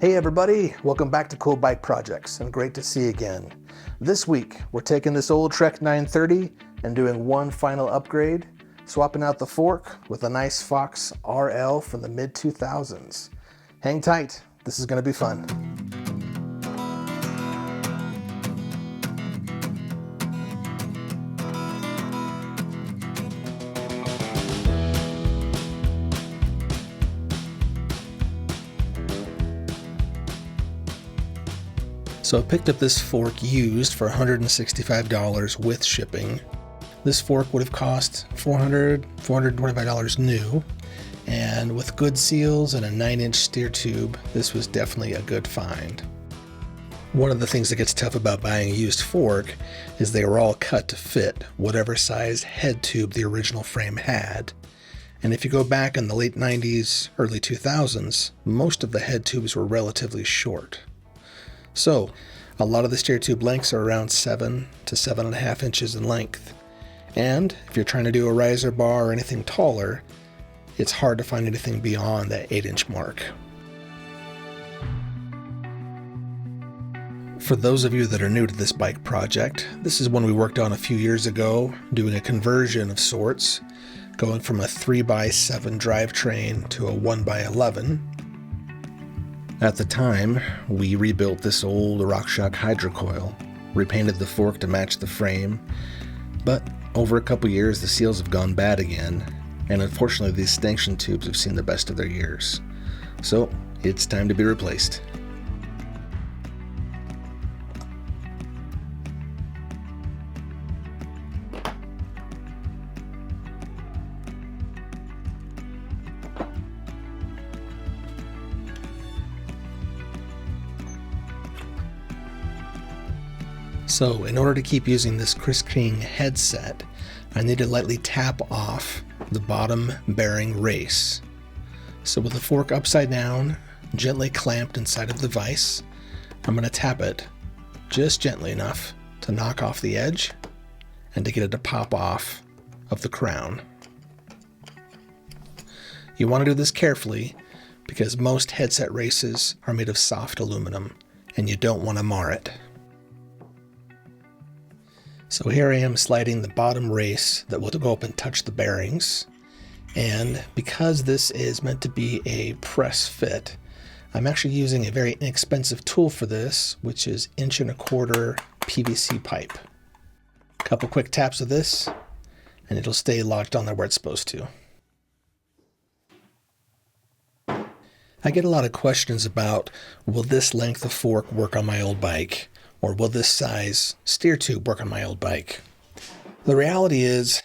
Hey everybody, welcome back to Cool Bike Projects, and great to see you again. This week, we're taking this old Trek 930 and doing one final upgrade, swapping out the fork with a nice Fox RL from the mid-2000s. Hang tight, this is going to be fun. So I picked up this fork used for $165 with shipping. This fork would have cost $425 new, and with good seals and a 9-inch steer tube, this was definitely a good find. One of the things that gets tough about buying a used fork is they were all cut to fit whatever size head tube the original frame had. And if you go back in the late 90s, early 2000s, most of the head tubes were relatively short. So, a lot of the steer tube lengths are around 7 to 7.5 inches in length. And if you're trying to do a riser bar or anything taller, it's hard to find anything beyond that 8-inch mark. For those of you that are new to this bike project, this is one we worked on a few years ago, doing a conversion of sorts, going from a 3x7 drivetrain to a 1x11. At the time, we rebuilt this old RockShox hydrocoil, repainted the fork to match the frame, but over a couple years the seals have gone bad again, and unfortunately these stanchion tubes have seen the best of their years. So it's time to be replaced. So in order to keep using this Chris King headset, I need to lightly tap off the bottom bearing race. So with the fork upside down, gently clamped inside of the vise, I'm going to tap it just gently enough to knock off the edge and to get it to pop off of the crown. You want to do this carefully because most headset races are made of soft aluminum and you don't want to mar it. So here I am sliding the bottom race that will go up and touch the bearings. And because this is meant to be a press fit, I'm actually using a very inexpensive tool for this, which is 1.25" PVC pipe. A couple quick taps of this, and it'll stay locked on there where it's supposed to. I get a lot of questions about, will this length of fork work on my old bike? Or will this size steer tube work on my old bike? The reality is,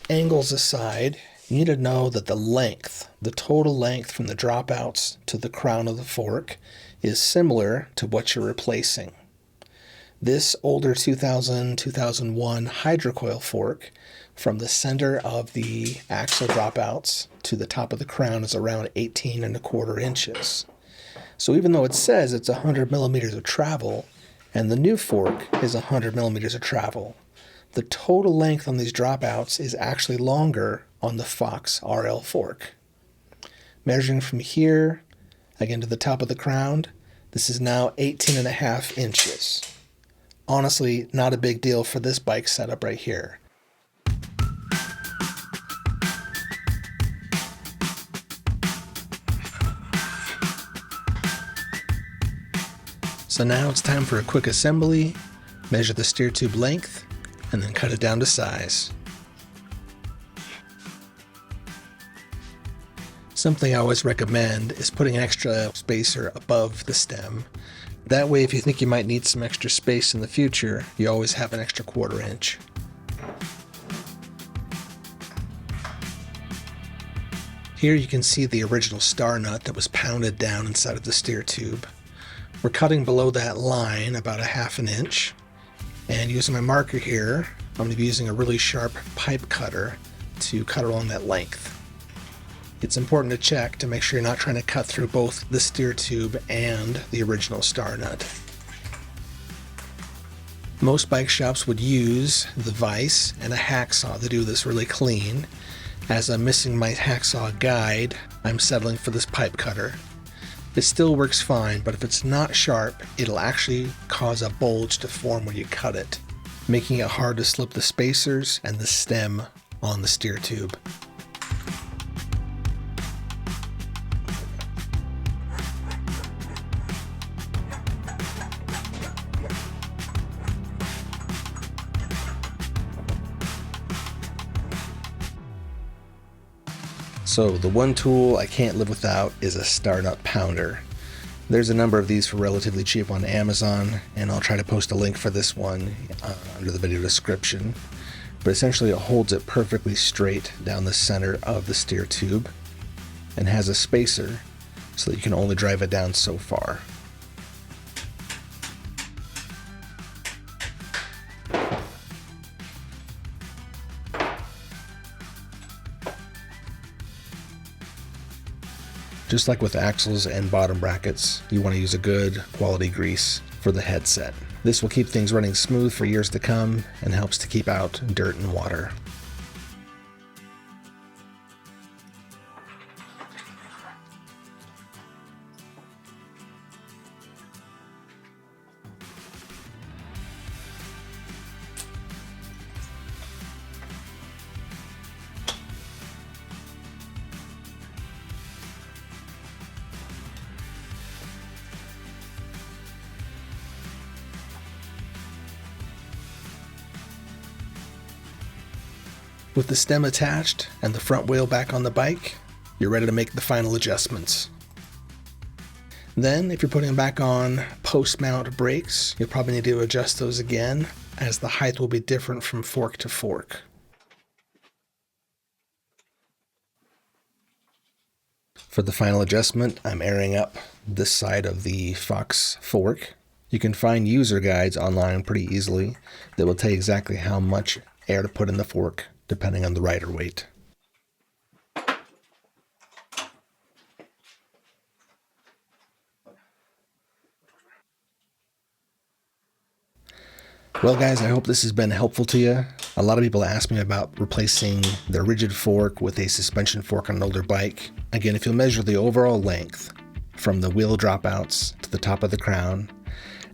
angles aside, you need to know that the length, the total length from the dropouts to the crown of the fork is similar to what you're replacing. This older 2000-2001 hydrocoil fork, from the center of the axle dropouts to the top of the crown is around 18.25 inches. So even though it says it's 100 millimeters of travel, and the new fork is 100 millimeters of travel, the total length on these dropouts is actually longer on the Fox RL fork. Measuring from here, again to the top of the crown, this is now 18.5 inches. Honestly, not a big deal for this bike setup right here. So now it's time for a quick assembly, measure the steer tube length, and then cut it down to size. Something I always recommend is putting an extra spacer above the stem. That way if you think you might need some extra space in the future, you always have an extra 1/4 inch. Here you can see the original star nut that was pounded down inside of the steer tube. We're cutting below that line about 1/2 inch, and using my marker here, I'm going to be using a really sharp pipe cutter to cut along that length. It's important to check to make sure you're not trying to cut through both the steer tube and the original star nut. Most bike shops would use the vise and a hacksaw to do this really clean. As I'm missing my hacksaw guide, I'm settling for this pipe cutter. It still works fine, but if it's not sharp, it'll actually cause a bulge to form when you cut it, making it hard to slip the spacers and the stem on the steer tube. So the one tool I can't live without is a startup pounder. There's a number of these for relatively cheap on Amazon, and I'll try to post a link for this one under the video description. But essentially it holds it perfectly straight down the center of the steer tube and has a spacer so that you can only drive it down so far. Just like with axles and bottom brackets, you want to use a good quality grease for the headset. This will keep things running smooth for years to come and helps to keep out dirt and water. With the stem attached and the front wheel back on the bike, you're ready to make the final adjustments. Then, if you're putting back on post-mount brakes, you'll probably need to adjust those again, as the height will be different from fork to fork. For the final adjustment, I'm airing up this side of the Fox fork. You can find user guides online pretty easily that will tell you exactly how much air to put in the fork, depending on the rider weight. Well guys, I hope this has been helpful to you. A lot of people ask me about replacing the rigid fork with a suspension fork on an older bike. Again, if you'll measure the overall length from the wheel dropouts to the top of the crown,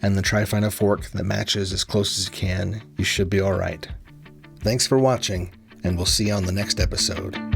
and then try to find a fork that matches as close as you can, you should be alright. Thanks for watching, and we'll see you on the next episode.